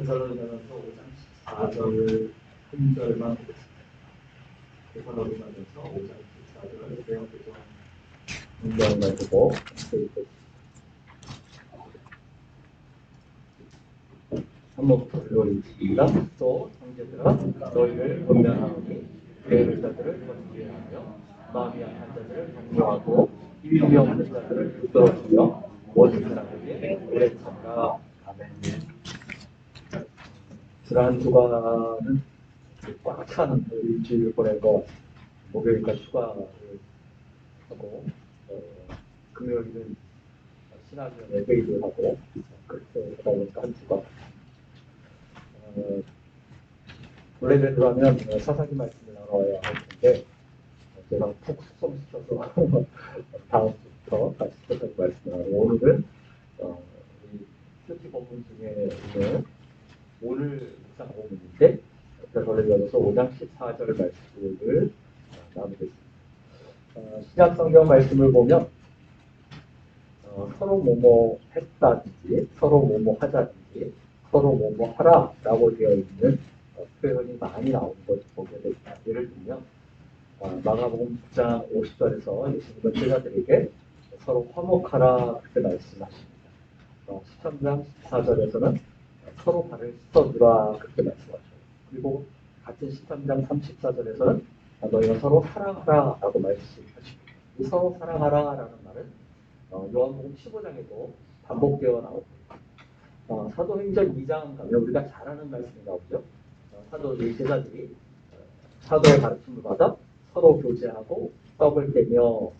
데살로니가전서 5장 14절 한 절만 보겠습니다. 데살로니가전서 5장 14절 대형교정 문장을 보고 한번 읽어드리겠습니다. 또 형제들아 너희를 권면하노니 죄를 자들을 거치게 하며 마음이 약한 자들을 격려하고 힘이 없는 자들을 붙들어주며 모든 사람에게 오래 참으라. 아멘. 지난 주간은 꽉 찬 일주일을 보낸 거 목요일까지 휴가를 하고 금요일은 신학위원회 회의를 하고 그렇게 하다 보니까 한 주간 원래대로 하면 사사기 말씀을 나눠야 할 텐데 제가 푹 숙성시켜서 다음 주부터 다시 사사기 말씀을 하고 오늘은 이 큐티 본문 중에 있는 오늘 묵상 본문인데 데살로니가전서 5장 14절 말씀을 나누겠습니다. 신약 성경 말씀을 보면 서로 뭐뭐 했다든지 서로 뭐뭐 하자든지 서로 뭐뭐 하라라고 되어 있는 표현이 많이 나오는 것을 보게 됩니다. 예를 들면 마가복음 9장 50절에서 예수님은 제자들에게 서로 화목하라 그렇게 말씀하십니다. 13장 14절에서는 서로 발을 씻어주라 그렇게 말씀하셔요. 그리고 같은 13장 34절에서는 너희가 서로 사랑하라 라고 말씀하십니다. 이 서로 사랑하라 라는 말은 요한복음 15장에도 반복되어 나옵니다. 사도행전 2장 가면 우리가 잘 아는 말씀이 나오죠. 사도들이 제자들이 사도의 가르침을 받아 서로 교제하고 떡을 떼며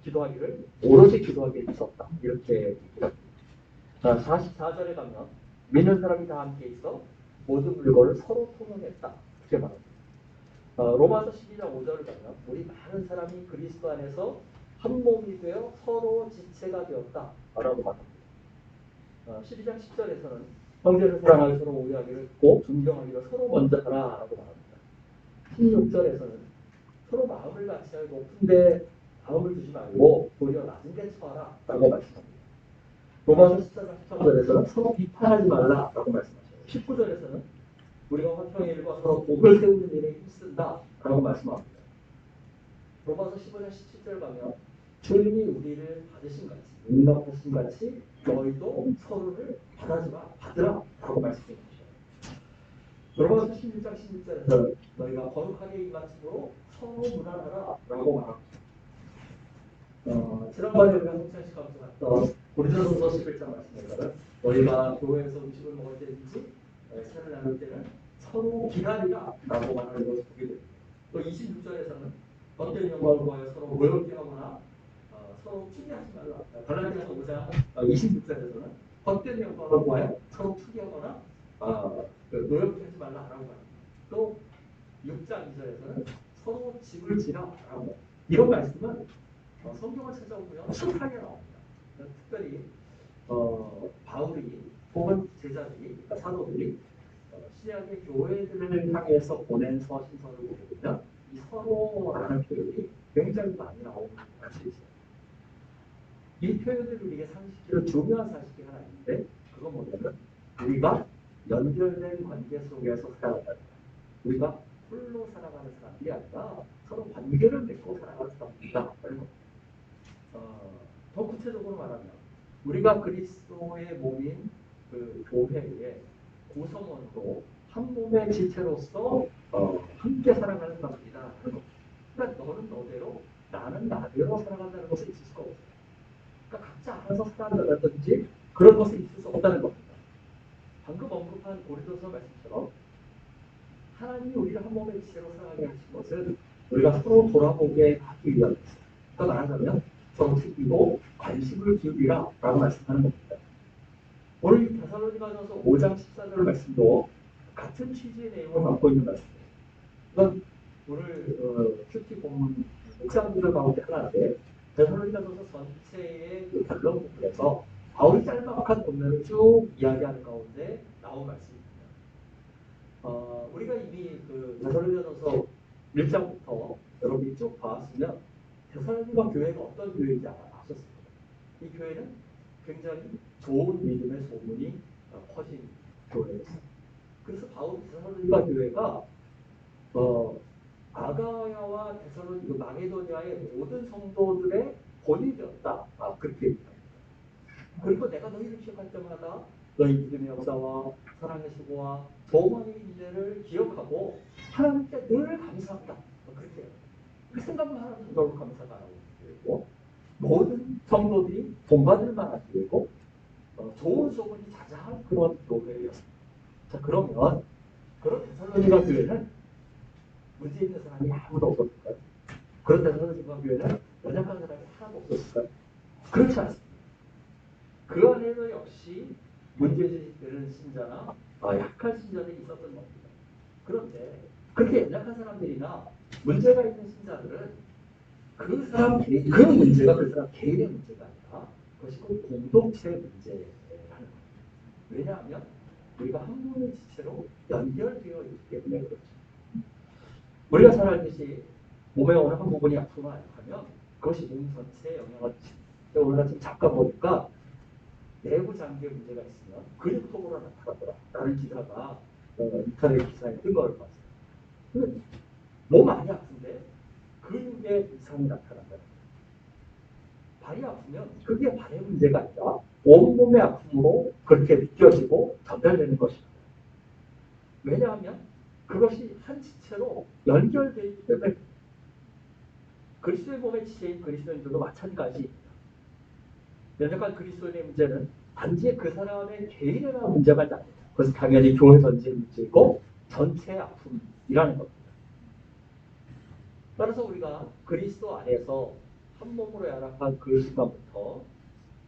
기도하기를 오로지 기도하기를 있었다. 이렇게 얘기합니다. 44절에 가면 믿는 사람이 다 함께 있어 모든 물건을 서로 통용했다. 이렇게 말합니다. 로마서 12장 5절을 가면 우리 많은 사람이 그리스도 안에서 한 몸이 되어 서로 지체가 되었다. 라고 말합니다. 12장 10절에서는 형제를 사랑하여 서로 오해하기를 했고 존경하기를 서로 먼저 하라. 라고 말합니다. 16절에서는 서로 마음을 같이 하고 높은데 마음을 두지 말고 도리어 낮은 데 처하라. 라고 말씀합니다. 로마서 14장 13절에서는 서로 비판하지 말라. 라고 말씀하셔요. 19절에서는 우리가 화평의 일과 서로 복을 세우는 일에 힘쓴다. 라고 말씀합니다. 로마서 15장 17절 가면 주님이 우리를 받으신 같이 용납하신 같이 너희도 서로를 받으라. 라고 말씀하셔요. 로마서 16장 16절에서 너희가 거룩하게 임하심으로 서로 무난하라. 라고 말합니다. 지난번에 우리가 성찬식 하면서 갔던 고린도전서 11장 말씀에 너희가 교회에서 음식을 먹을 때든지 차를 나눌 때는 서로 기다리라 라고 말하는 것을 보게 됩니다. 또 26절에서는 헛된 영광을 구하여 서로 모욕게 하거나 서로 투기하지 말라. 갈라디아서 5장 26절에서는 헛된 영광을 구하여 서로 투기하거나 노역게 하지 말라라고 합니다. 또 6장 2절에서는 서로 집을 지라라고. 이런 말씀은 성경을 찾아보면 수하게 나옵니다. 특별히 바울이 혹은 제자들이 사도들이 신약의 교회들을 향해서 보낸 서신서를 보게 되면 이 서로라는 표현이 굉장히 많이 나오는 걸 알 수 있어요. 이 표현을 우리에게 상식적으로 중요한 사실이 하나 있는데 그건 뭐냐면 우리가 연결된 관계 속에서 살아가는 우리가 홀로 살아가는 사람이 아니라 서로 관계를 맺고 살아가는 사람이다. 더 구체적으로 말하면 우리가 그리스도의 몸인 그 교회의 구성원으로 한 몸의 지체로서 함께 살아가는 사람이다. 그러니까 너는 너대로 나는 나대로 살아간다는 것을 있을 수가 없어요. 그러니까 각자 알아서 살아간다든지 그런 것이 있을 수 없다는 겁니다. 방금 언급한 고린도서 말씀처럼 하나님이 우리를 한 몸의 지체로 살아가게 하신 것은 우리가 서로 돌아보게 하기 위함이었어요. 더 나아가면 서로 챙기고 관심을 기울이라 라고 말씀하는 겁니다. 오늘 이 데살로니가전서 5장 14절 말씀도 같은 취지의 내용을 담고 있는 말씀이에요. 이건 오늘 큐티 본문 묵상들 가운데 하나인데 데살로니가전서 전체의 그 결론 부분에서 바울이 짤막한 본문을 쭉 이야기하는 가운데 나온 말씀입니다. 우리가 이미 그 데살로니가전서 1장부터 여러분이 쭉 봤으면 데살로니가 교회가 어떤 교회인지 아셨습니다. 이 교회는 굉장히 좋은 믿음의 소문이 퍼진 교회였어요. 그래서 바울 데살로니가 교회가 아가야와 데살로니가 마게도니아의 모든 성도들의 본이 되었다. 그렇게 얘기합니다. 그리고 내가 너희를 기억할 때마다 너희 믿음의 역사와 사랑의 수고와 도움의 인내를 기억하고 하나님께 늘 감사한다. 그렇게 해요. 그 생각만 하면 너무 감사하라고 얘기하고 모든 성도들이 본받을 만한 교회고 좋은 소문이 자자한 그런 교회였습니다. 자, 그러면 그런 데살로니가 교회는 문제 있는 사람이 아무도 없었을까요? 그런 데살로니가 교회는 연약한 사람이 하나도 없었을까요? 그렇지 않습니다. 그 안에도 역시 문제되는 신자나 약한 신자들이 있었던 겁니다. 그런데 그렇게 연약한 사람들이나 문제가 있는 신자들은 그 사람 개인, 그 문제가 그 사람 개인의 문제가 아니라 그것이 꼭 공동체의 문제라는 거예요. 왜냐하면 우리가 한 몸의 지체로 연결되어 있기 때문에 그렇죠. 우리가 잘 알듯이 몸의 어느 한 부분이 아프면 하면 그것이 몸 전체에 영향을 미칩니다. 우리가 지금 잠깐 보니까 내부 장기에 문제가 있으면 근육통으로 나타나더라. 라는 기사가 인터넷 기사에 뜬 걸 봤어요. 근데 몸 많이 아픈데 근육에 이상이 나타난다는 거예요. 발이 아프면 그게 발의 문제가 아니라 온몸의 아픔으로 그렇게 느껴지고 전달되는 것입니다. 왜냐하면 그것이 한 지체로 연결되어 있기 때문에 그리스도의 몸의 지체인 그리스도인들도 마찬가지입니다. 연약한 그리스도인의 문제는 단지 그 사람의 개인의 문제가 아닙니다. 그것은 당연히 교회 전체의 문제이고 전체의 아픔이라는 겁니다. 따라서 우리가 그리스도 안에서 한 몸으로 연합한 그 순간부터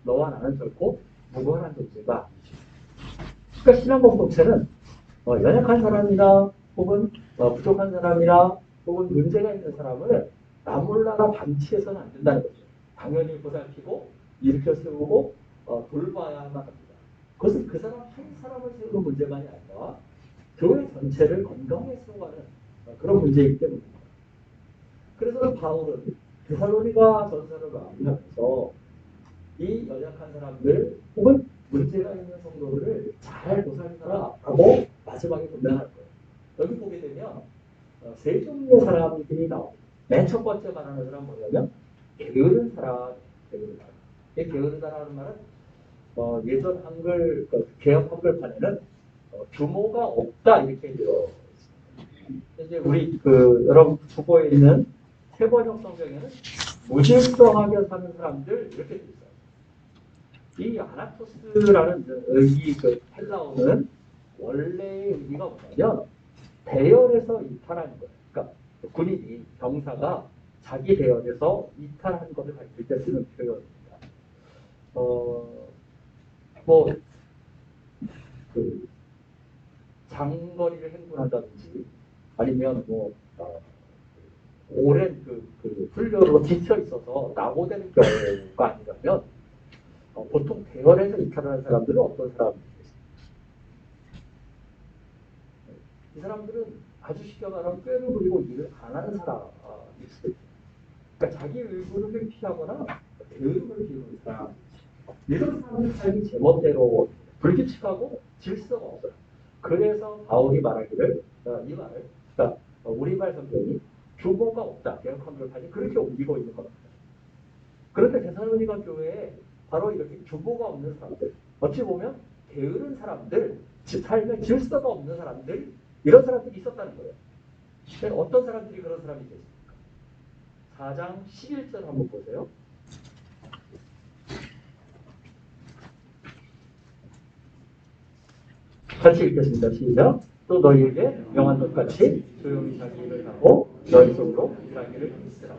너와 나는 결코 무관한 존재가 아니죠. 그러니까 신앙 공동체는 연약한 사람이나 혹은 부족한 사람이나 혹은 문제가 있는 사람을 나몰라라 방치해서는 안 된다는 거죠. 당연히 보살피고 일으켜 세우고 돌봐야만 합니다. 그것은 그 사람 한 사람을 세우는 문제만이 아니라 교회 전체를 건강하게 세워가는 그런 문제이기 때문입니다. 그래서 바울은 데살로니가 전서를 마무리하면서 이 연약한 사람들 혹은 문제가 있는 성도들을 잘 보살펴라라고 마지막에 권면할 거예요. 여기 보게 되면 세 종류의 사람들이 나옵니다. 맨 첫 번째 말하는 사람은 뭐냐면 게으른 사람, 게으른 사람. 이 게으르다라는 말은 예전 한글 개혁 한글판에는 규모가 없다 이렇게 되어 있습니다. 이제 우리 여러분 국어에 있는 세번역 성경에는 무질서하게 사는 사람들 이렇게 되어 있어요. 이 아나토스라는 이 헬라어는 원래의 의미가 뭐냐면 대열에서 이탈하는 거예요. 그러니까 군인이 병사가 자기 대열에서 이탈한 것을 가리킬 때 쓰는 표현입니다. 장거리를 행군한다든지 아니면 오랜 훈련으로 지쳐 있어서 낙오되는 경우가 아니라면 보통 대열에서 이탈하는 사람들은 어떤 사람들이겠습니까? 이 사람들은 아주 쉽게 말하면 꾀를 부리고 일을 안 하는 사람일 수도 있어요. 그러니까 자기 의무를 회피하거나 게으름을 피우는 사람. 이런 사람들 삶이 제멋대로 불규칙하고 질서가 없어요. 그래서 바울이 말하기를 이 말을 그러니까 우리말 성경이 규모가 없다. 개혁한글판이 그렇게 옮기고 있는 겁니다. 그런데 데살로니가 교회에 바로 이렇게 규모가 없는 사람들, 어찌 보면 게으른 사람들, 삶에 질서가 없는 사람들, 이런 사람들이 있었다는 거예요. 어떤 사람들이 그런 사람이 있겠습니까? 4장 11절 한번 보세요. 같이 읽겠습니다. 시작. 또 너희에게 명한 것 같이 조용히 자기 일을 하고 너희 속으로 일하기를 힘쓰라.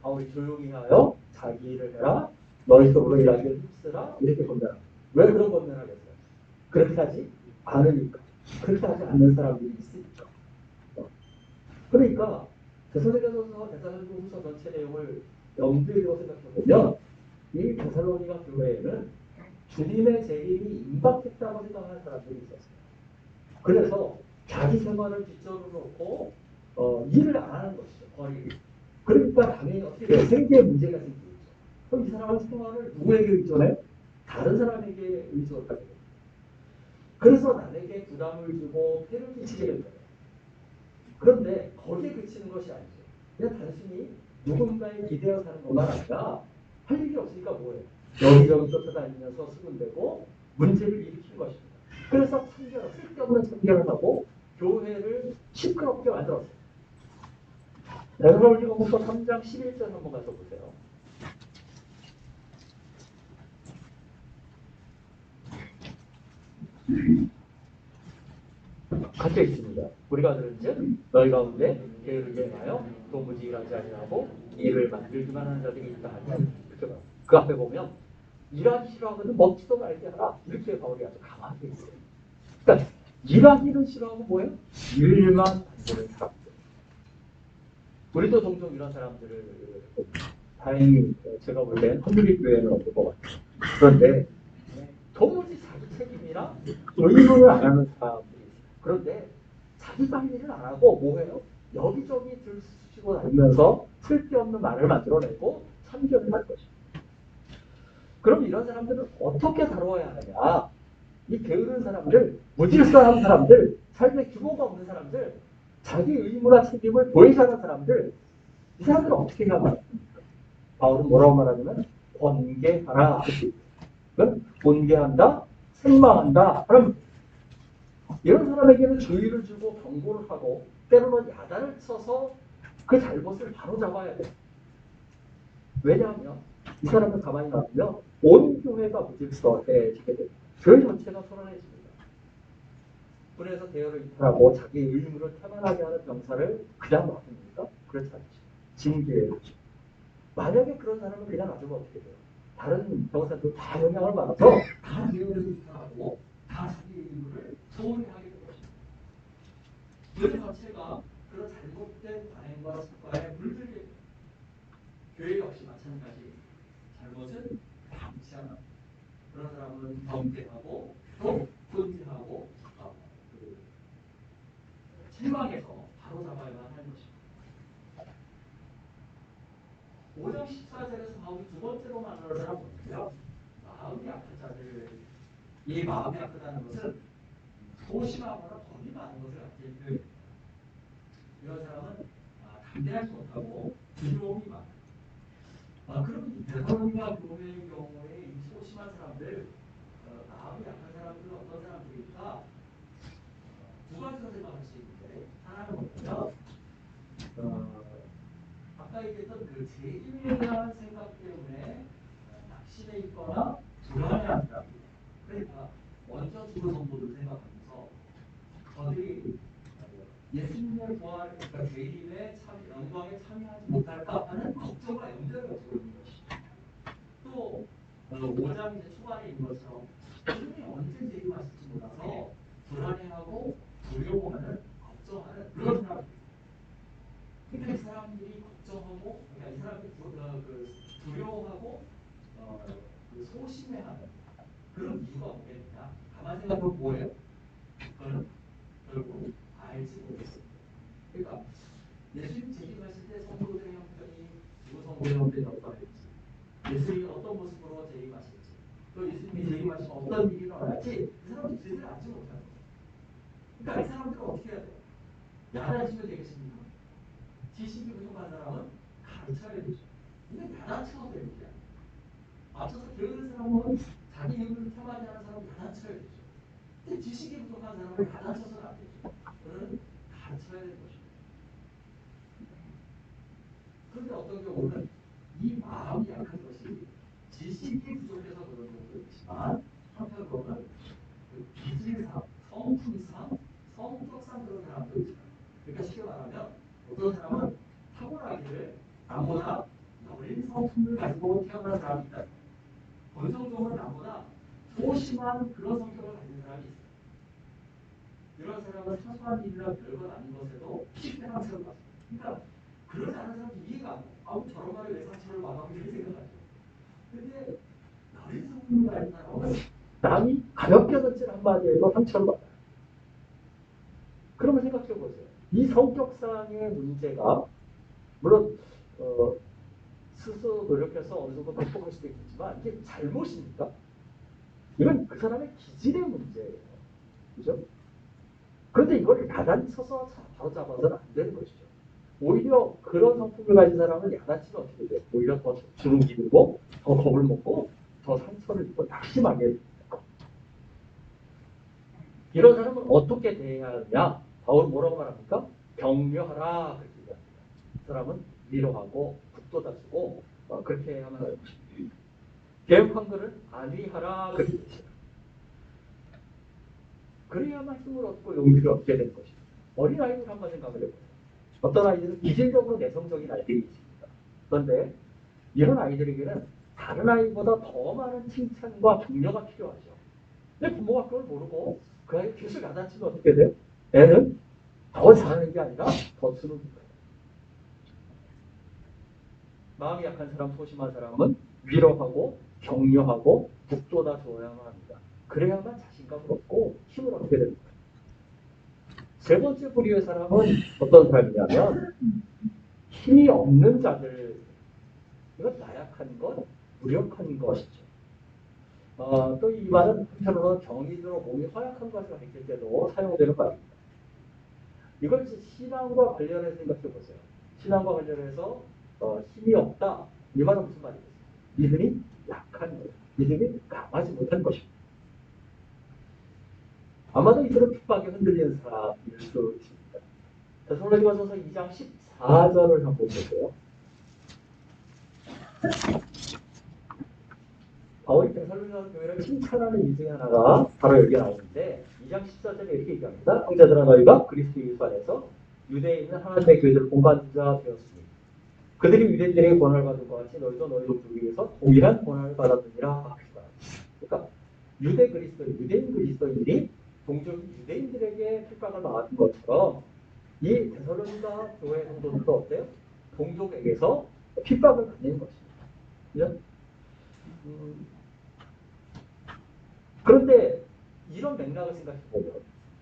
바울이 조용히 하여 자기 일을 해라. 너희 속으로 일하기를 힘쓰라. 이렇게 권면합니다. 왜 그런 권면을 하겠어요? 그렇게 하지 않으니까. 그렇게 하지 않는 사람들이 있으니까. 그러니까 데살로니가서 데살로니가후서 전체 내용을 염두에 두고 생각해보면 이 데살로니가 교회에는 주님의 재림이 임박했다고 생각하는 사람들이 있었어요. 그래서 자기 생활을 뒷전으로 놓고 일을 안 하는 것이죠. 거의. 그러니까 당연히 어떻게 돼요? 생계에 문제가 생기죠. 그럼 이 사람은 생활을 누구에게 의존해? 다른 사람에게 의존하게 됩니다. 그래서 남에게 부담을 주고 폐를 끼치게 된 거예요. 그런데 거기에 그치는 것이 아니죠. 그냥 단순히 누군가에 기대어 사는 것만 아니라 할 일이 없으니까 뭐예요? 여기저기 쫓아다니면서 수군대고 문제를 일으킨 것입니다. 그래서 참견, 쓸데없는 참견을 하고 교회를 시끄럽게 만들었어요. 데살로니가후서 3장 11절 한번 가서 보세요. 갇혀 있습니다. 우리가 들은즉 너희 가운데 게으르게 행하여 도무지 일하지 아니하고 일을 만들기만 하는 자들이 있다 하면 그 앞에 보면 일하기 싫어하거든 먹지도 말게 하라 이렇게 바울이 아주 강하게 있어요. 그러니까 일하기는 싫어하고 뭐예요? 일만 만드는 사람들. 우리도 종종 이런 사람들을 다행히 제가 볼 때는 한국의 교회는 없는 것 같아요. 그런데 도무지 자기 책임이나 의무를 안 하는 사람들이 있어요. 그런데 자기가 할 일을 안 하고 뭐해요? 여기저기 들쑤시고 다니면서 쓸데없는 말을 만들어내고 참견을 할 것입니다. 그럼 이런 사람들은 어떻게 다뤄야 하느냐? 이 게으른 사람들, 무질서한 사람들, 삶에 규모가 없는 사람들, 자기 의무나 책임을 보이지 않는 사람들, 이 사람들은 어떻게 해야 합니까? 바울은 뭐라고 말하냐면 권계하라. 권계한다, 책망한다. 그럼 이런 사람에게는 주의를 주고 경고를 하고 때로는 야단을 쳐서 그 잘못을 바로잡아야 돼요. 왜냐하면 이 사람을 가만히 놔두면 온 교회가 무질서해지게 됩니다. 교회 전체가 소란해집니다. 그래서 대열을 이탈하고 자기 의무를 태만하게 하는 병사를 그냥 놔둡니까? 그렇지 않죠. 징계해야죠. 만약에 그런 사람을 그냥 놔두면 어떻게 돼요? 다른 병사도 다 영향을 받아서 다 대열을 이탈하고 다 자기 의무를 소홀히 하게 되는 것입니다. 교회 전체가 그런 잘못된 관행과 습관에 물들게 됩니다. 교회 역시 마찬가지. 잘못은 방치하는 그런 사람은 경계하고 또 금지하고 실망해서 바로 잡아야만 하는 것입니다. 5장 14절에서 바울이 두 번째로 만나는 사람은 뭐예요? 마음이 아픈 자들. 이 마음이 아프다는 것은 소심하거나 겁이 많은 것을 가진 이런 사람은 담대하지 못하고 두려움이 많아요. 그럼 데살로니가 교회의 경우에 이 소심한 사람들, 마음이 약한 사람들은 어떤 사람들일까? 두 가지로 생각할 수 있는데 하나는 뭐냐면 아까 얘기했던 그 재림에 대한 생각 때문에 낙심해 있거나 불안해하는 사람들. 그러니까 먼저 죽은 성도들을 생각하면서 저들이 예수님의 부활, 그러니까 재림의 영광에 참여하지 못할까 하는 걱정과 염려를 가지고 있는 것이죠. 또 5장 초반에 있는 것처럼 주님이 언제 재림하실지 몰라서 불안해하고 두려워하는, 걱정하는 그런 사람들. 그러니까 이 사람들이 걱정하고, 그러니까 이 사람들이 두려워하고 소심해하는 그런 이유가 뭐겠느냐? 가만히 생각해보면 뭐예요? 그거는 결국 알지 못했습니다. 그러니까 예수님 재림하실 때 성도들의 형편이 누구 성도의 형편이 어떠할지, 예수님이 어떤 모습으로 재림하실지, 또 예수님이 재림하시면 어떤 일이 일어날지 그 사람들이 제대로 알지 못하는 거예요. 그러니까 이 사람들은 어떻게 해야 돼요? 야단치면 되겠습니까? 지식이 부족한 사람은 가르쳐야 되죠. 근데 야단쳐도 되는 게 아니에요. 앞서서 게으른 사람은 자기 의무를 태만하지 않은 사람은 야단쳐야 되죠. 근데 지식이 부족한 사람은 야단쳐서는 안 되죠. 그는 가르쳐야 되는 것입니다. 그런데 어떤 경우는 이 마음이 약한 것이 지식이 부족해서 그런 경우도 있지만 한편으로는 그 기질상, 성품상, 성격상 그런 사람도 있어요. 그러니까 쉽게 말하면 어떤 사람은 타고나기를 남보다 어린 성품을 가지고 태어난 사람이 있다. 본성적으로 남보다 소심한 그런 성격을 가진 사람이 있어요. 이런 사람은 사소한 일이나 별것 아닌 것에도 쉽게 상처를 받습니다. 그러니까 그러지 않은 사람은 이해가 안 돼요. 아무 저런 말에 왜 상처를 받아? 이렇게 생각하죠. 근데 어린 성품을 가진 사람은 남이 가볍게 던진 한마디에도 상처를 받아요. 그러면 생각해 보세요. 이 성격상의 문제가 물론 스스로 노력해서 어느 정도 극복할 수도 있겠지만 이게 잘못입니까? 이건 그 사람의 기질의 문제예요. 그죠? 그런데 이걸 야단이 쳐서 바로 잡아서는 안 되는 것이죠. 오히려 그런 성품을 가진 사람은 야단치면 어떻게 돼요? 오히려 더 주눅이 들고 더 겁을 먹고 더 상처를 입고 낙심하게. 이런 사람은 어떻게 대해야 하느냐? 바울은 뭐라고 말합니까? 격려하라 그렇게 얘기합니다. 그 사람은 위로하고 북돋아주고 그렇게 하면 하는 것입니다. 개혁 한글은 안위하라 그렇게 얘기합니다. 그래야만 힘을 얻고 용기를 얻게 되는 것입니다. 어린아이들 한번 생각을 해보세요. 어떤 아이들은 기질적으로 내성적인 아이들이 있습니다. 그런데 이런 아이들에게는 다른 아이보다 더 많은 칭찬과 격려가 필요하죠. 근데 부모가 그걸 모르고 그 아이를 계속 야단치면 어떻게 돼요? 애는 더 잘하는 게 아니라 더 주눅이 거예요. 마음이 약한 사람, 소심한 사람은 위로하고 격려하고 북돋아 줘야만 합니다. 그래야만 자신감을 얻고 힘을 얻게 됩니다. 세 번째 부류의 사람은 어떤 사람이냐면 힘이 없는 자들. 이건 나약한 것, 무력한 것이죠. 또 이 말은 한편으로는 병이 들어 몸이 허약한 것을 가리킬 때도 사용되는 말입니다. 이걸 신앙과 관련해서 생각해 보세요. 신앙과 관련해서 힘이 없다. 이 말은 무슨 말이겠어요? 믿음이 약한 거예요. 믿음이 강하지 못한 것입니다. 아마도 이들은 핍박에 흔들리는 사람일 수 있습니다. 데살로니가서서 2장 14절을 한번 보세요. 바울이 데살로니가 교회를 칭찬하는 이유 중에 하나가 바로 여기 나오는데 2장 14절에 이렇게 얘기합니다. 형제들아 너희가 그리스도 예수 안에서 유대에 있는 하나님의 교회들을 본받는 자 되었으니 그들이 유대인들에게 권한을 받은 것 같이 너희도 너희 종족을 위해서 동일한 권한을 받았느니라. 그러니까 유대 그리스도인, 유대인 그리스도인들이 동족 유대인들에게 핍박을 받은 것처럼 이 데살로니가 교회 성도들도 어때요? 동족에게서 핍박을 받는 것입니다. 그죠? 그런데 이런 맥락을 생각해 보면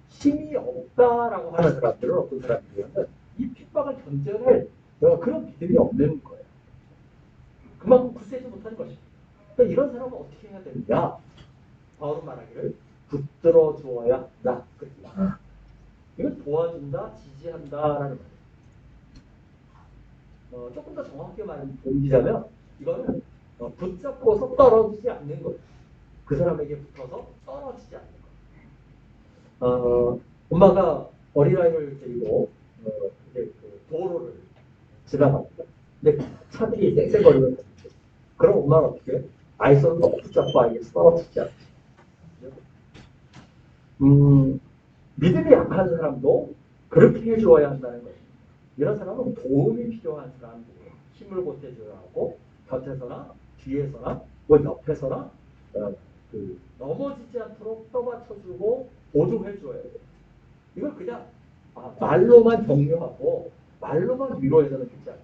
힘이 없다라고 하는 사람들은 어떤 사람들이냐면 이 핍박을 견뎌낼 그런 믿음이 없는 거예요. 그만큼 굳세지 못한 것입니다. 그러니까 이런 사람은 어떻게 해야 되느냐? 바울은 말하기를 붙들어 주어야 한다. 이건 도와준다, 지지한다라는 거예요. 조금 더 정확하게 옮기자면 이거는 붙잡고서 떨어지지 않는 거예요. 그 사람에게 붙어서 떨어지지 않는 거예요. 엄마가 어린아이를 데리고 이제 그 도로를 지나갑니다. 근데 차들이 쌩쌩거리면 그럼 엄마는 어떻게 해요? 아이 손을 붙잡고 아이에서 떨어지지 않죠. 믿음이 약한 사람도 그렇게 해주어야 한다는 것입니다. 이런 사람은 도움이 필요한 사람들이에요. 힘을 보태줘야 하고 곁에서나 뒤에서나 뭐 옆에서나 넘어지지 않도록 떠받쳐주고 보조해줘야 돼요. 이걸 그냥 말로만 격려하고 말로만 위로해서는 되지 않죠.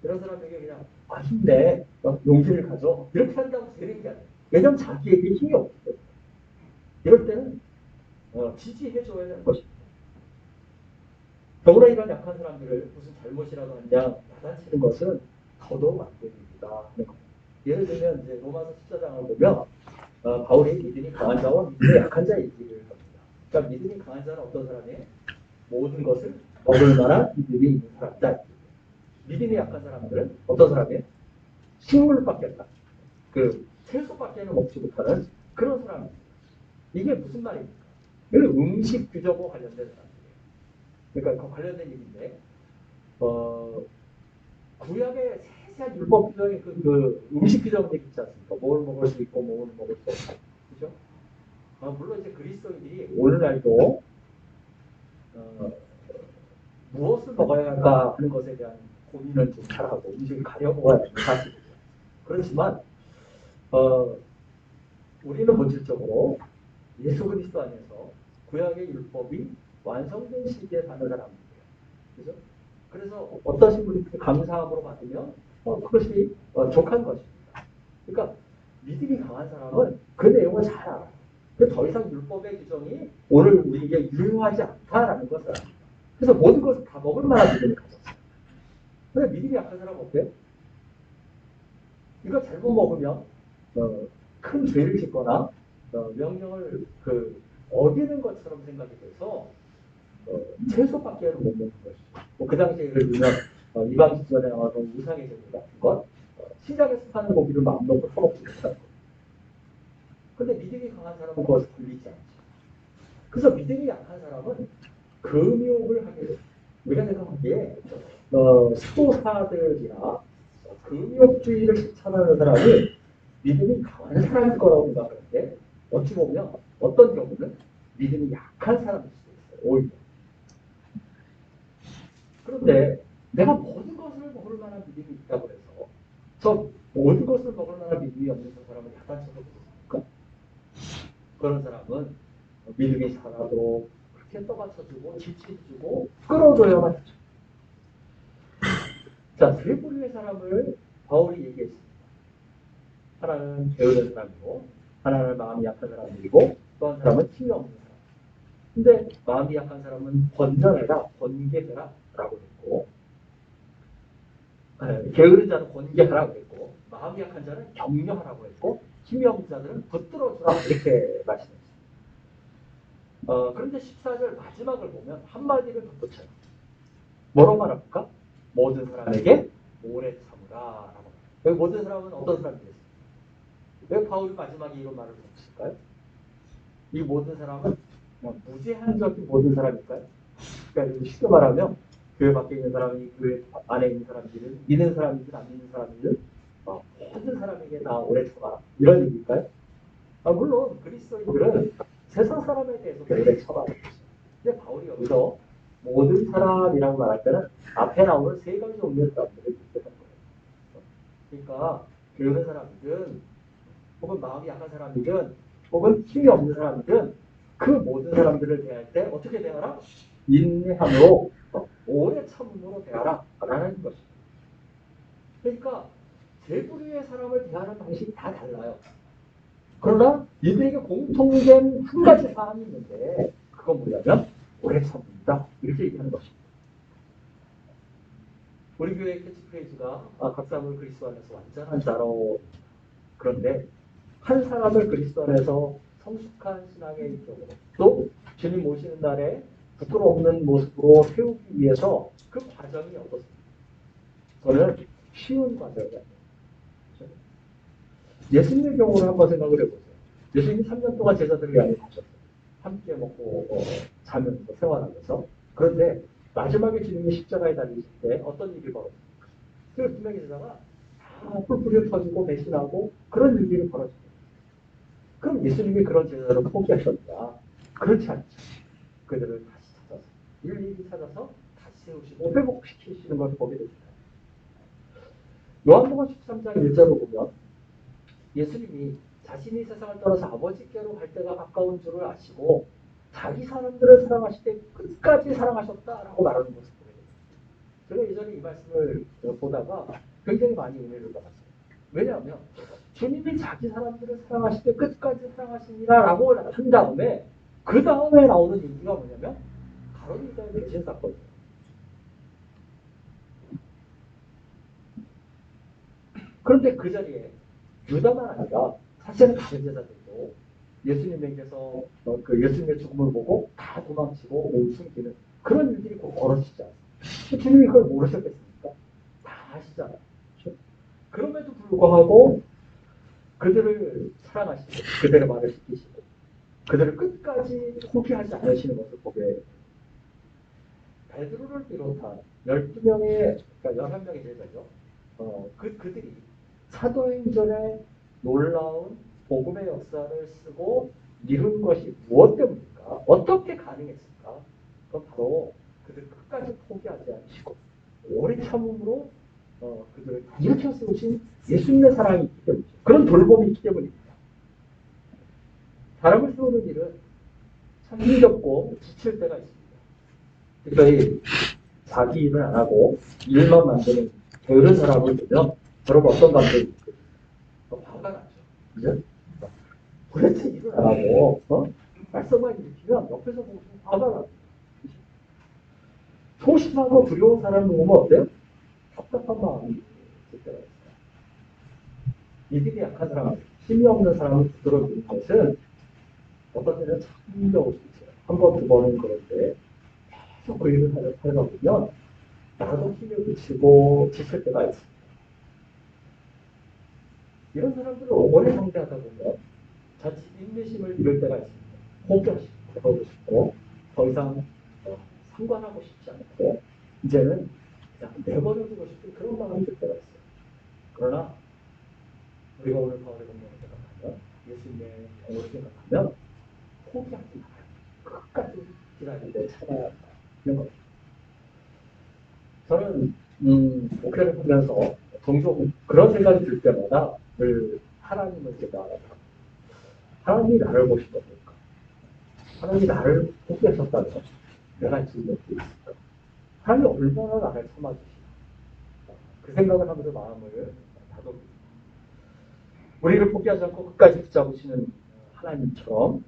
이런 사람에게 그냥 힘내, 용기를 가져 이렇게 한다고 되는 게 아니에요. 왜냐하면 자기에게 힘이 없기 때문에. 이럴 때는 지지해줘야 하는 것입니다. 더구나 이런 약한 사람들을 무슨 잘못이라도 하냐 야단치는 것은 더더욱 안 됩니다. 예를 들면 이제 로마서 14장을 보면 바울이 믿음이 강한 자와 믿음이 약한 자의 얘기를 합니다. 그러니까 믿음이 강한 자는 어떤 사람이에요? 모든 것을 먹을 만한 믿음이 있는 사람이다. 믿음이 약한 사람들은 어떤 사람이에요? 식물밖에 없다. 그 채소밖에는 먹지 못하는 그런 사람입니다. 이게 무슨 말입니까? 이건 음식 규정과 관련된 사람이에요. 그러니까 그 관련된 얘기인데 구약의 세세한 율법 규정에 그 음식 규정이 있지 않습니까? 뭘 먹을 수 있고 뭘 먹을 수 없고, 그죠? 물론 이제 그리스도인들이 오늘날도 무엇을 먹어야 할까 하는 것에 대한 고민은 좀 잘하고 음식을 가려먹어야 하는 사실이죠. 그렇지만 우리는 본질적으로 예수 그리스도 안에서 구약의 율법이 완성된 시기에 사는 사람들이에요. 그죠? 그래서 어떠신 분이 감사함으로 받으면 그것이 족한 것입니다. 그러니까 믿음이 강한 사람은 그 내용을 잘 알아요. 더 이상 율법의 규정이 오늘 우리에게 유효하지 않다라는 것을 압니다. 그래서 모든 것을 다 먹을 만한 믿음을 가졌어요. 근데 믿음이 약한 사람은 어때요? 이거 잘못 먹으면 큰 죄를 짓거나 명령을 어기는 것처럼 생각이 돼서 채소밖에는 못 먹는 것이죠. 그 당시에 예를 들면 이방시전에 나와서 우상의 제물 같은 것, 시장에서 파는 고기를 마음 놓고 사먹지 못하는 거. 근데 믿음이 강한 사람은 그것을 걸리지 않죠. 그래서 믿음이 약한 사람은 금욕을 하게 돼요. 우리가 생각하기에 수도사들이나 금욕주의를 실천하는 사람이 믿음이 강한 사람일 거라고 생각하는데 어찌 보면 어떤 경우는 믿음이 약한 사람일 수도 있어요. 오히려. 그런데 내가 모든 것을 먹을 만한 믿음이 있다고 해서 저 모든 것을 먹을 만한 믿음이 없는 사람은 약한 척을 했습니까? 그런 사람은 믿음이 살아도 그렇게 떠받쳐주고 지지해주고 끌어줘야만 하죠. 자, 세 부류의 사람을 바울이 얘기했습니다. 하나는 게으른 사람이고, 하나는 마음이 약한 사람이고, 또 한 사람은 힘이 없는 사람. 근데 마음이 약한 사람은 권면해라, 권계해라 라고 했고, 게으른 자는 권계하라고 했고, 마음이 약한 자는 격려하라고 했고, 힘이 없는 자들은 붙들어주라 이렇게 말씀했습니다. 그런데 14절 마지막을 보면 한마디를 덧붙여요. 뭐라고 말합니까? 모든 사람에게 오래 참으라 라고. 여기 모든 사람은 어떤 사람이겠어요? 왜 바울이 마지막에 이런 말을 붙일까요? 이 모든 사람은 무제한적인 모든 사람일까요? 그러니까 쉽게 말하면 교회 밖에 있는 사람이 교회 안에 있는 사람들은 믿는 사람이든 안 믿는 사람이든 모든 사람에게 다 오래 참아라 이런 얘기일까요? 물론 그리스도인들은 세상 사람에 대해서 오래 참아라. 근데 바울이 여기서 모든 사람이라고 말할 때는 앞에 나오는 세 가지 종류의 사람들을 뜻하는 거예요. 그러니까 게으른 사람이든 혹은 마음이 약한 사람이든 혹은 힘이 없는 사람이든 그 모든 사람들을 대할 때 어떻게 대하라? 인내함으로 오래 참음으로 대하라 라는 것입니다. 그러니까 세 부류의 사람을 대하는 방식이 다 달라요. 그러나 이들에게 공통된 한 가지 사안이 있는데 그건 뭐냐면 오래 참는다 이렇게 얘기하는 것입니다. 우리 교회 캐치프레이즈가 각 사람을 그리스도 안에서 완전한 자로. 그런데 한 사람을 그리스도 안에서 성숙한 신앙의 입장으로 또 주님 오시는 날에 부끄러움 없는 모습으로 세우기 위해서 그 과정이 어떻습니까? 저는 쉬운 과정이 아니에요. 예수님의 경우를 한번 생각을 해보세요. 예수님이 3년 동안 제자들을 양해 하셨어요. 함께 먹고 자면서 생활하면서. 그런데 마지막에 주님이 십자가에 달리실 때 어떤 일이 벌어집니까? 그 두 명의 제자가 다 뿔뿔이 터지고 배신하고 그런 일들이 벌어집니다. 그럼 예수님이 그런 제자를 포기하셨냐? 그렇지 않죠. 그들을 다시 찾아서 일일이 찾아서 다시 세우시고 회복시키시는 걸 보게 됩니다. 요한복음 13장 1절을 보면 예수님이 자신이 세상을 떠나서 아버지께로 갈 때가 가까운 줄을 아시고 자기 사람들을 사랑하실 때 끝까지 사랑하셨다라고 말하는 것을 보게 됩니다. 제가 예전에 이 말씀을 보다가 굉장히 많이 은혜를 받았어요. 왜냐하면 주님이 자기 사람들을 사랑하실 때 끝까지 사랑하시니라라고 한 다음에 그 다음에 나오는 얘기가 뭐냐면 가룟유다의 배신 사건이에요. 그런데 그 자리에 유다만 아니라 사실은 다른 제자들도 예수님에게서 그 예수님의 죽음을 보고 다 도망치고 몸 숨기는 그런 일들이 꼭 벌어지지 않습니까? 주님이 그걸 모르셨겠습니까? 다 아시잖아요. 그렇죠? 그럼에도 불구하고 그들을 사랑하시고 그들의 말을 지키시고 그들을 끝까지 포기하지 않으시는 것을 보게 베드로를 비롯한 12명의 그러니까 11명의 제자죠. 그들이 사도행전의 놀라운 복음의 역사를 쓰고 이룬 것이 무엇 때문일까? 어떻게 가능했을까? 그건 바로 그들 끝까지 포기하지 않으시고 오래 참음으로 그들을 일으켜 세우신 예수님의 사랑이 있기 때문이죠. 그런 돌봄이 있기 때문입니다. 사람을 세우는 일은 참 힘겹고 지칠 때가 있습니다. 특별히 자기 일을 안 하고 일만 만드는 게으른 사람을 보면 여러분 어떤 감정이 있어요? 화가 나죠. 그죠? 도대체 일을 안 하고 말썽만 일으키면 옆에서 보면 화가 나죠. 소심하고 두려운 사람을 보면 어때요? 답답한 마음이 있을 때가 있어요. 믿음이 약한 사람, 힘이 없는 사람을 붙들어주는 것은 어떤 때는 참 겨울 수 있어요. 한 번, 두 번은 그런데 계속 그 일을 하려다 보면 나도 힘을 붙이고 지칠 때가 있습니다. 이런 사람들을 오래 상대하다 보면 자칫 인내심을 잃을 때가 있습니다. 포기하고 싶고 더 이상 상관하고 싶지 않고 이제는 그냥 내버려두고 싶은 그런 마음이 들 때가 있어요. 그러나 우리가 오늘 바울의 본문을 생각하면 예수님의 경우를 생각하면 포기하지 말아요. 끝까지 기다리고 참아야 하는 겁니다. 저는 목회를 하면서 종종 그런 생각이 들 때마다 늘 하나님을 제가 하나님이 나를 보시던가 하나님이 나를 포기하셨다면 내가 지금 어떻게 있을까? 하나님이 얼마나 나를 참아주시나 그 생각을 하면서 마음을 다독입니다. 우리를 포기하지 않고 끝까지 붙잡으시는 하나님처럼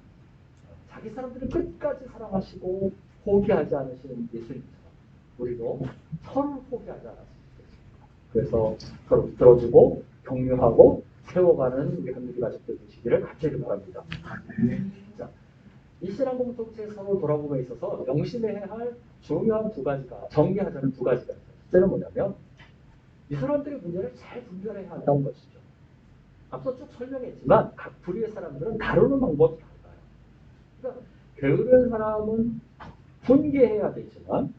자기 사람들을 끝까지 사랑하시고 포기하지 않으시는 예수님처럼 우리도 서로를 포기하지 않았습니다. 그래서 서로 들어주고 격려하고 세워가는 우리 한누리 가족들 되시기를 간절히 바랍니다. 자, 이 신앙 공동체에 서로 돌아보고 있어서 명심해야 할 중요한 두 가지가 정리하자면 두 가지가 있어요. 첫째는 뭐냐면 이 사람들의 문제를 잘 분별해야 한다는 것이죠. 앞서 쭉 설명했지만 각 부류의 사람들은 다루는 방법이 달라요. 그러니까 게으른 사람은 훈계해야 되지만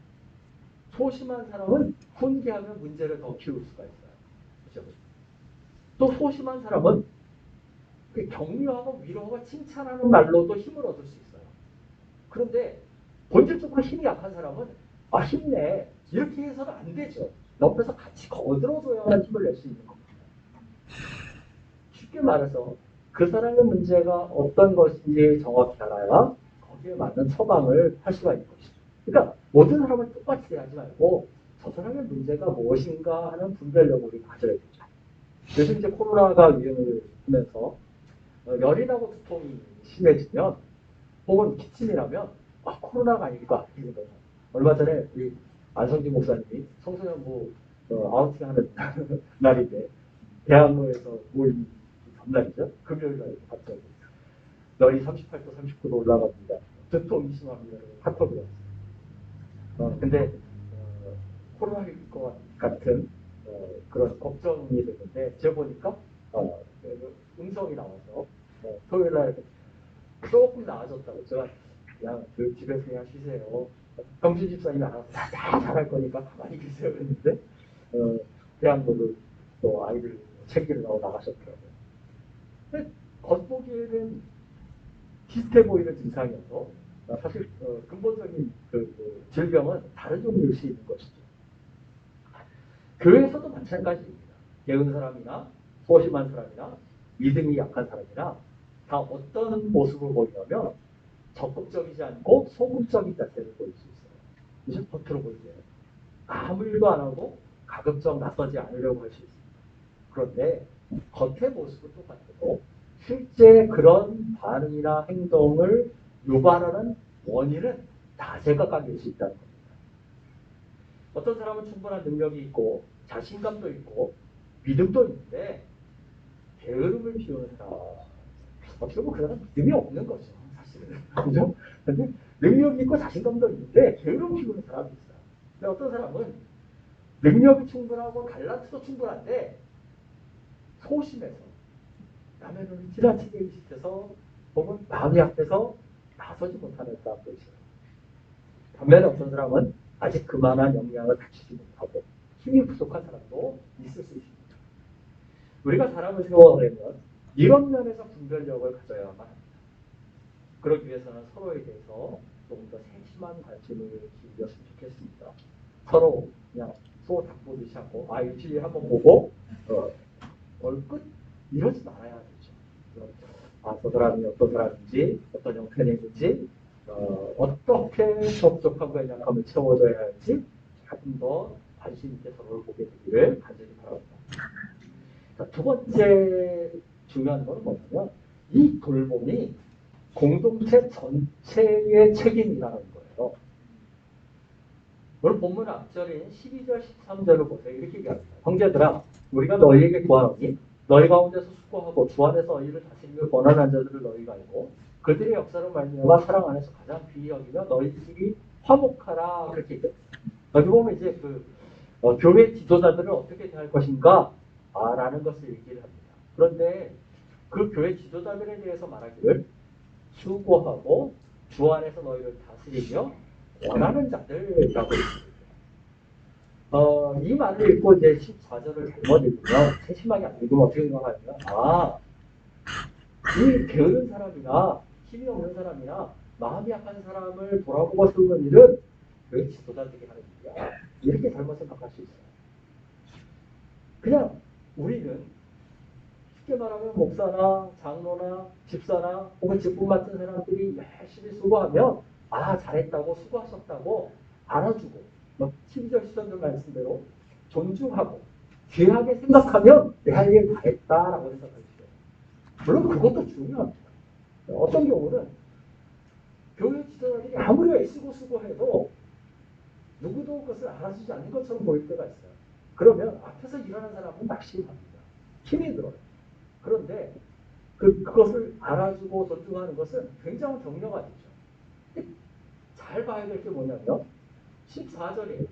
소심한 사람은 훈계하면 문제를 더 키울 수가 있어요. 그렇죠? 또 소심한 사람은 격려하고 위로하고 칭찬하는 말로도 힘을 얻을 수 있어요. 그런데 본질적으로 힘이 약한 사람은 힘내 이렇게 해서는 안 되죠. 옆에서 같이 거들어줘야만 힘을 낼 수 있는 겁니다. 쉽게 말해서 그 사람의 문제가 어떤 것인지 정확히 알아야 거기에 맞는 처방을 할 수가 있는 것이죠. 그러니까 모든 사람을 똑같이 대하지 말고 저 사람의 문제가 무엇인가 하는 분별력을 우리 가져야 되죠. 요즘 이제 코로나가 유행을 하면서 열이나고 두통이 심해지면 혹은 기침이라면 코로나가 아닐까 이런 거예요. 얼마 전에 우리 안성진 목사님이 청소년부 아우팅하는 날인데 대학로에서 모임 전날이죠. 금요일날 갑자기 열이 38도, 39도 올라갑니다. 두통이 심합니다. 카톡이 왔어요. 근데 코로나일 것 같은 그런 걱정이 됐는데 제가 보니까 음성이 나와서 토요일날 조금 나아졌다고 제가 그냥 그 집에서 그냥 쉬세요. 경준 집사님이 알아서 다 잘할 거니까 가만히 계세요 그랬는데 대학로를 또 아이들 챙기려고 나가셨더라고요. 근데 겉보기에는 비슷해 보이는 증상이어서 사실 근본적인 그 질병은 다른 종류일 수 있는 것이죠. 교회에서도 마찬가지입니다. 게으른 사람이나 소심한 사람이나 믿음이 약한 사람이나 다 어떤 모습을 보이냐면 적극적이지 않고 소극적인 자세를 보일 수 있어요. 이제 겉으로 보일 때는 아무 일도 안 하고 가급적 나서지 않으려고 할 수 있습니다. 그런데 겉의 모습은 똑같아도 실제 그런 반응이나 행동을 유발하는 원인은 다 제각각일 수 있다는 겁니다. 어떤 사람은 충분한 능력이 있고 자신감도 있고 믿음도 있는데 게으름을 피우는 사람 어떻게 보면 그 사람은 믿음이 없는 거죠. 사실은. 그죠? 근데 능력이 있고 자신감도 있는데 게으름 피우는 사람이 있어요. 근데 어떤 사람은 능력이 충분하고 달란트도 충분한데 소심해서 남의 눈을 지나치게 의식해서 혹은 마음이 약해서 나서지 못하는 사람도 있어요. 반면에 어떤 사람은 아직 그만한 역량을 갖추지 못하고 힘이 부족한 사람도 있을 수 있습니다. 우리가 사람을 세워가려면 이런 면에서 분별력을 가져야만 합니다. 그러기 위해서는 서로에 대해서 조금 더 세심한 관심을 기울였으면 좋겠습니다. 서로 그냥 소 닭보듯이 하고 일주일에 한번 보고 얼끝 이러지 말아야 되죠. 저 사람이 어떤 사람인지 어떤 형태인지 어떻게 적적함과 연약함을 채워줘야 할지 조금 더 관심 있게 서로를 보게 되기를 간절히 바랍니다. 자, 두 번째 중요한 것은 뭐냐면 이 돌봄이 공동체 전체의 책임이라는 거예요. 오늘 본문 앞절인 12절, 13절을 보세요. 이렇게 얘기합니다. 형제들아, 우리가 너희에게 구하노니 너희 가운데서 수고하고 주 안에서 너희를 다스리며 권한한 자들을 너희가 알고 그들의 역사로 말미암아 사랑 안에서 가장 귀히 여기며 너희들이 화목하라 그렇게 얘기했어요. 여기 보면 이제 교회 지도자들을 어떻게 대할 것인가 라는 것을 얘기를 합니다. 그런데 그 교회 지도자들에 대해서 말하기를 수고하고 주 안에서 너희를 다스리며 원하는 자들이라고 있습니다. 이 말을 읽고 이제 14절을 잘못 읽으면 세심하게 안 읽으면 어떻게 생각하냐면 이 게으른 사람이나 힘이 없는 사람이나 마음이 약한 사람을 돌아보고 세우는 일은 교회 지도자들이 하는 일이야. 이렇게 잘못 생각할 수 있어요. 그냥 우리는 쉽게 말하면 목사나 장로나 집사나 혹은 직분 맡은 사람들이 열심히 수고하면 잘했다고 수고하셨다고 알아주고 12절 13절 말씀대로 존중하고 귀하게 생각하면 내 할 일 다 했다라고 생각하시죠. 물론 그것도 중요합니다. 어떤 경우는 교회 지도자들이 아무리 애쓰고 수고해도 누구도 그것을 알아주지 않는 것처럼 보일 때가 있어요. 그러면 앞에서 일하는 사람은 낙심합니다. 힘이 들어요. 그런데 그것을 알아주고 존중하는 것은 굉장히 격려가 되죠. 잘 봐야 될 게 뭐냐면 14절에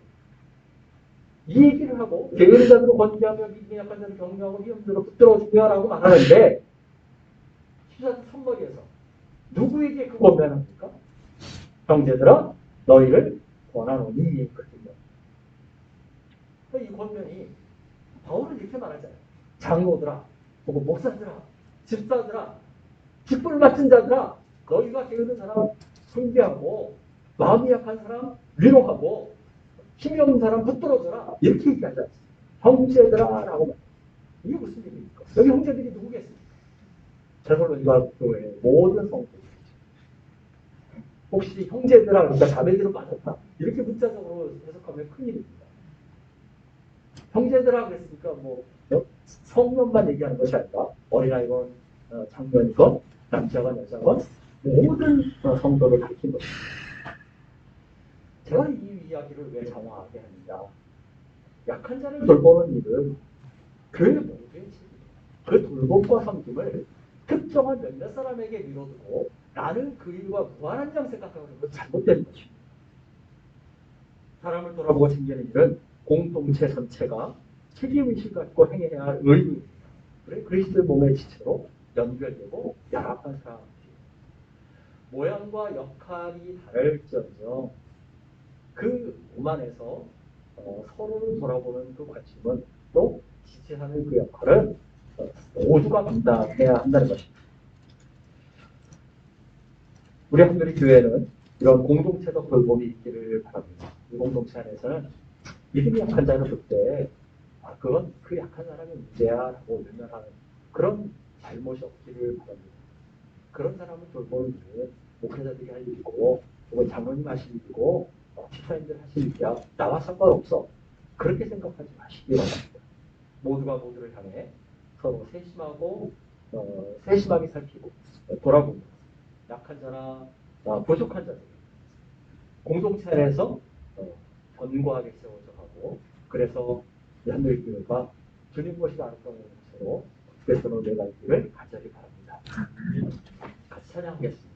이 얘기를 하고 게으른 자들을 권고하며 믿음이 약한 자를 격려하고 위험자로 붙들어주며 라고 말하는데 14절 3절에서 누구에게 그 권면합니까? 형제들아 너희를 권하노니 그렇군요. 이 권면이 바울은 이렇게 말하잖아요. 장로들아 혹은 목사들아 집사들아 직분을 맡은 자들아 너희가 게으른 사람 숭배하고 마음이 약한 사람 위로하고 힘이 없는 사람 붙들어줘라 이렇게 얘기하지 않습니다. 형제들아 라고 말해요. 이게 무슨 얘기입니까? 여기 형제들이 누구겠습니까? 테살로니가 교회 모든 성도들. 혹시 형제들아 그러니까 자매들은 맞았다? 이렇게 문자적으로 해석하면 큰일입니다. 형제들아 그랬으니까 성년만 얘기하는 것이 아니라 어린아이건 장년이건 남자건 여자건 모든 성도를 가르친 것입니다. 제가 이 이야기를 왜 장황하게 하느냐. 약한 자를 돌보는 일은 교회 모두의 책임입니다. 그 돌봄과 섬김을 특정한 몇몇 사람에게 밀어두고 나는 그 일과 무한한 장 생각하는 건 잘못된 것입니다. 사람을 돌아보고 챙기는 일은 공동체 전체가 책임의식을 갖고 행해야 할 의무입니다. 그래 그리스도의 몸의 지체로 연결되고 연합한 사람입니다. 모양과 역할이 다를지언정 그 몸 안에서 서로를 돌아보는 그 관심은 또 지체하는 그 역할은 모두가 감당해야 한다는 것입니다. 우리 한누리 교회는 이런 공동체적 돌봄이 있기를 바랍니다. 이 공동체 안에서는 믿음이 약한 자를 볼 때 그건 그 약한 사람의 문제야 라고 외면하는 그런 잘못이 없기를 바랍니다. 그런 사람을 돌보는 일은 목회자들이 할 일이고 혹은 장로님 하실 일이고 집사님들 하실 일이야. 나와 상관없어. 그렇게 생각하지 마시기 바랍니다. 모두가 모두를 향해 서로 세심하게 살피고 돌아봅니다. 약한 자나 부족한 자들 공동체 안에서 견고하게 세워져 가고 그래서 한누리 교회가 주님 것이 아름다운 공동체로 그리스도로 내가 있기를 간절히 바랍니다. 같이 찬양하겠습니다.